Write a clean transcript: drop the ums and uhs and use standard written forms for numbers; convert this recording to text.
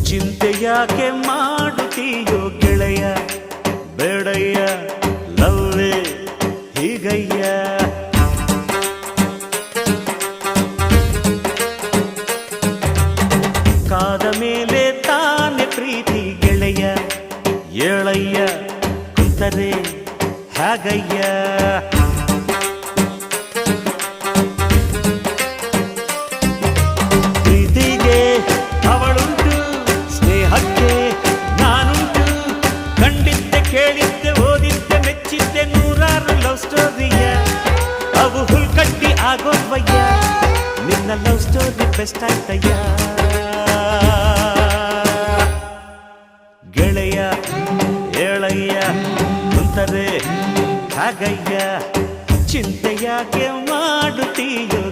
ಚಿಂತೆ ಯಾಕೆ ಮಾಡುತ್ತೀಯೋ ಗೆಳೆಯ, ಬೇಡಯ್ಯ ಲವ್ವೇ ಹೀಗಯ್ಯ. ಕಾದ ಮೇಲೆ ತಾನೆ ಪ್ರೀತಿ ಗೆಳೆಯ, ಏಳಯ್ಯ ಕುಂತರೆ ಹಾಗಯ್ಯ. ಪ್ರೀತಿಗೆ ಅವಳುಂಟು, ಸ್ನೇಹಕ್ಕೆ ನಾನುಂಟು. ಕಂಡಿದ್ದೆ ಕೇಳಿದ್ದೆ ಓದಿದ್ದೆ ಮೆಚ್ಚಿದ್ದೆ ನೂರಾರು ಲವ್ ಸ್ಟೋರಿಯ, ಅವು ಹುಲ್ಕಟ್ಟಿ ಆಗೋದ್ವಯ್ಯ. ನಿನ್ನ ಲವ್ ಸ್ಟೋರಿ ಬೆಸ್ಟ್ ಆಯ್ತಯ್ಯ. ಗೆಳೆಯ ಏಳಯ್ಯ ಕುಂತರೆ ಹಾಗಯ್ಯ, ಚಿಂತೆ ಯಾಕೆ ಮಾಡುತ್ತೀಯೋ